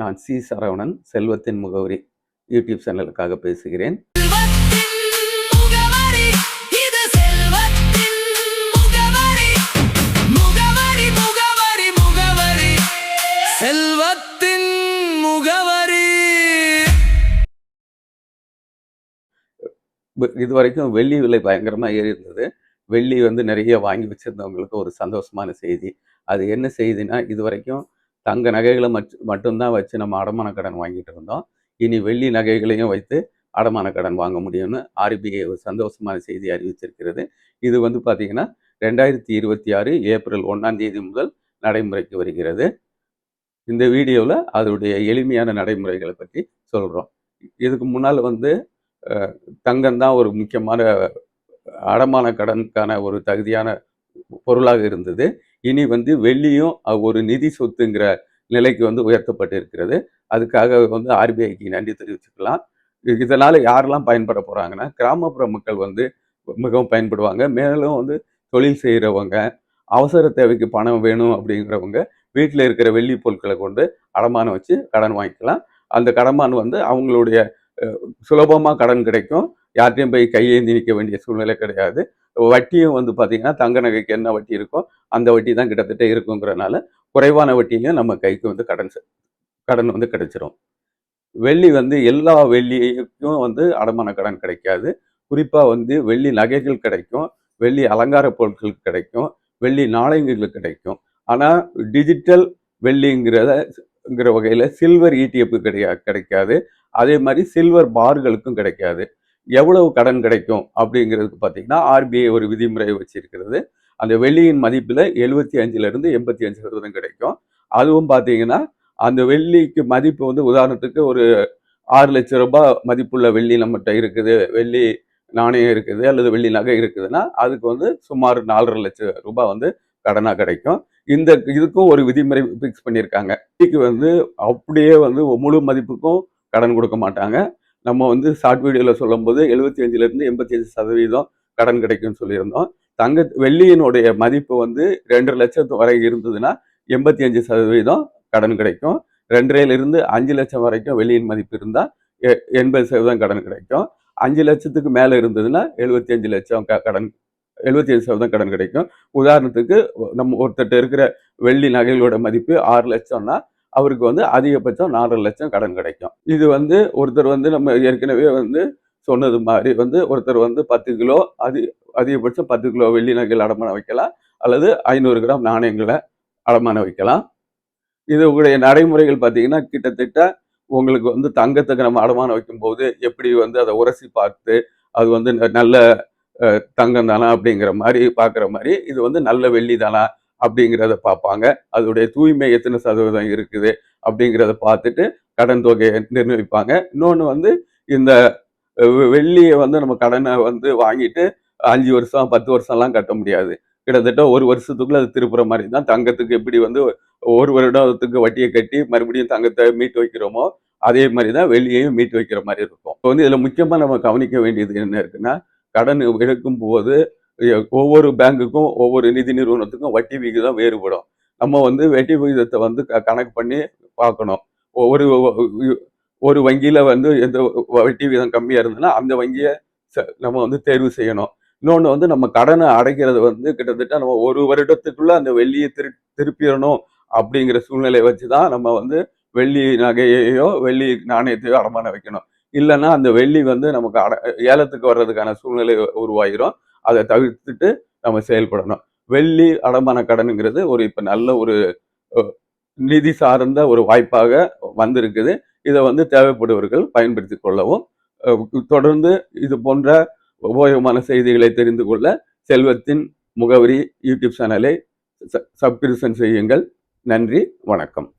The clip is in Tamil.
நான் சி. சரவணன், செல்வத்தின் முகவரி யூடியூப் சேனலுக்காக பேசுகிறேன். செல்வத்தின் முகவரி. இதுவரைக்கும் வெள்ளி விலை பயங்கரமா ஏறி இருந்தது. வெள்ளி நிறைய வாங்கி வச்சிருந்தவங்களுக்கு ஒரு சந்தோஷமான செய்தி. அது என்ன செய்தினா, இதுவரைக்கும் தங்க நகைகளை மட்டும்தான் வச்சு நம்ம அடமான கடன் வாங்கிட்டு இருந்தோம். இனி வெள்ளி நகைகளையும் வைத்து அடமான கடன் வாங்க முடியும்னு ஆர்பிஐ ஒரு சந்தோஷமான செய்தி அறிவிச்சிருக்கிறது. இது பார்த்தீங்கன்னா 2026 ஏப்ரல் 1ஆம் தேதி முதல் நடைமுறைக்கு வருகிறது. இந்த வீடியோவில் அதனுடைய எளிமையான நடைமுறைகளை பற்றி சொல்கிறோம். இதுக்கு முன்னால் தங்கம் தான் ஒரு முக்கியமான அடமான கடனுக்கான ஒரு தகுதியான பொருளாக இருந்தது. இனி வெள்ளியும் ஒரு நிதி சொத்துங்கிற நிலைக்கு உயர்த்தப்பட்டு இருக்கிறது. அதுக்காக ஆர்பிஐக்கு நன்றி தெரிவிச்சுக்கலாம். இதனால யாரெல்லாம் பயன்பட போறாங்கன்னா, கிராமப்புற மக்கள் மிகவும் பயன்படுவாங்க. மேலும் தொழில் செய்கிறவங்க, அவசர தேவைக்கு பணம் வேணும் அப்படிங்கிறவங்க வீட்டில் இருக்கிற வெள்ளி பொருட்களை கொண்டு அடமானம் வச்சு கடன் வாங்கிக்கலாம். அந்த கடமான் அவங்களுடைய சுலபமாக கடன் கிடைக்கும். யார்ட்டையும் போய் கையேந்தி நிற்க வேண்டிய சூழ்நிலை கிடையாது. வட்டியும் பார்த்தீங்கன்னா தங்க நகைக்கு என்ன வட்டி இருக்கோ அந்த வட்டி தான் கிட்டத்தட்ட இருக்குங்கிறனால குறைவான வட்டியிலையும் நம்ம கைக்கு கடன் கிடைச்சிரும். வெள்ளி எல்லா வெள்ளிக்கும் அடமான கடன் கிடைக்காது. குறிப்பாக வெள்ளி நகைகள் கிடைக்கும், வெள்ளி அலங்கார பொருட்கள் கிடைக்கும், வெள்ளி நாணயங்களுக்கு கிடைக்கும். ஆனால் டிஜிட்டல் வெள்ளிங்கிற வகையில் சில்வர் ETF கிடைக்காது. அதே மாதிரி சில்வர் பார்களுக்கும் கிடைக்காது. எவ்வளவு கடன் கிடைக்கும் அப்படிங்கிறதுக்கு பார்த்தீங்கன்னா, ஆர்பிஐ ஒரு விதிமுறை வச்சிருக்கிறது. அந்த வெள்ளியின் மதிப்பில் 75% 85% கிடைக்கும். அதுவும் பார்த்தீங்கன்னா, அந்த வெள்ளிக்கு மதிப்பு உதாரணத்துக்கு ஒரு 6 லட்சம் ரூபாய் மதிப்புள்ள வெள்ளி நம்மகிட்ட இருக்குது, வெள்ளி நாணயம் இருக்குது அல்லது வெள்ளி நகை இருக்குதுன்னா அதுக்கு சுமார் 4.5 லட்சம் ரூபாய் கடனாக கிடைக்கும். இதுக்கும் ஒரு விதிமுறை ஃபிக்ஸ் பண்ணியிருக்காங்க. இன்னைக்கு அப்படியே முழு மதிப்புக்கும் கடன் கொடுக்க மாட்டாங்க. நம்ம ஷார்ட் வீடியோவில் சொல்லும்போது 75% 85% கடன் கிடைக்கும்னு சொல்லியிருந்தோம். வெள்ளியினுடைய மதிப்பு 2 லட்சத்து வரை இருந்ததுன்னா 85% கடன் கிடைக்கும். 2.5 to 5 லட்சம் வரைக்கும் வெள்ளியின் மதிப்பு இருந்தால் 80% கடன் கிடைக்கும். 5 லட்சத்துக்கு மேலே இருந்ததுன்னா 75% கடன் கிடைக்கும். உதாரணத்துக்கு நம்ம ஒருத்தட்ட இருக்கிற வெள்ளி நகைகளோட மதிப்பு 6 லட்சம்னா அவருக்கு அதிகபட்சம் 4.5 லட்சம் கடன் கிடைக்கும். இது ஒருத்தர் நம்ம ஏற்கனவே சொன்னது மாதிரி ஒருத்தர் 10 கிலோ அதிகபட்சம் 10 கிலோ வெள்ளி நகைகள் அடமானம் வைக்கலாம் அல்லது 500 கிராம் நாணயங்களை அடமானம் வைக்கலாம். இது உங்களுடைய நடைமுறைகள் பார்த்தீங்கன்னா, கிட்டத்தட்ட உங்களுக்கு தங்கத்துக்கு நம்ம அடமானம் வைக்கும்போது எப்படி அதை உரசி பார்த்து அது நல்ல தங்கம் தானா அப்படிங்கிற மாதிரி பார்க்குற மாதிரி இது நல்ல வெள்ளி தானா அப்படிங்கிறத பார்ப்பாங்க. அதோடைய தூய்மை எத்தனை சதவீதம் இருக்குது அப்படிங்கிறத பார்த்துட்டு கடன் தொகையை நிர்ணயிப்பாங்க. இன்னொன்று இந்த வெள்ளியை நம்ம கடனை வாங்கிட்டு 5 வருஷம் 10 வருஷம்லாம் கட்ட முடியாது. கிட்டத்தட்ட 1 வருஷத்துக்குள்ள அது திருப்புற மாதிரி தான். தங்கத்துக்கு எப்படி 1 வருடத்துக்கு வட்டியை கட்டி மறுபடியும் தங்கத்தை மீட்டு வைக்கிறோமோ அதே மாதிரி தான் வெள்ளியையும் மீட்டு வைக்கிற மாதிரி இருக்கும். இப்போ இதில் முக்கியமாக நம்ம கவனிக்க வேண்டியது என்ன இருக்குன்னா, கடன் எடுக்கும் போது ஒவ்வொரு பேங்குக்கும் ஒவ்வொரு நிதி நிறுவனத்துக்கும் வட்டி விகிதம் வேறுபடும். நம்ம வட்டி விகிதத்தை கணக்கு பண்ணி பார்க்கணும். ஒரு வங்கியில எந்த வட்டி விகிதம் கம்மியா இருந்ததுன்னா அந்த வங்கியை நம்ம தேர்வு செய்யணும். இன்னொன்று நம்ம கடனை அடைக்கிறது கிட்டத்தட்ட நம்ம 1 வருடத்துக்குள்ள அந்த வெள்ளியை திருப்பிடணும் அப்படிங்கிற சூழ்நிலையை வச்சுதான் நம்ம வெள்ளி நகையையோ வெள்ளி நாணயத்தையோ அடமானம் வைக்கணும். இல்லைன்னா அந்த வெள்ளி நமக்கு ஏலத்துக்கு வர்றதுக்கான சூழ்நிலை உருவாகிரும். அதை தவிர்த்துட்டு நம்ம செயல்படணும். வெள்ளி அடமான கடனுங்கிறது இப்போ நல்ல ஒரு நிதி சார்ந்த ஒரு வாய்ப்பாக வந்திருக்குது. இதை தேவைப்படுவர்கள் பயன்படுத்தி கொள்ளவும். தொடர்ந்து இது போன்ற உபயோகமான செய்திகளை தெரிந்து கொள்ள செல்வத்தின் முகவரி யூடியூப் சேனலை சப்ஸ்கிரிப்ஷன் செய்யுங்கள். நன்றி, வணக்கம்.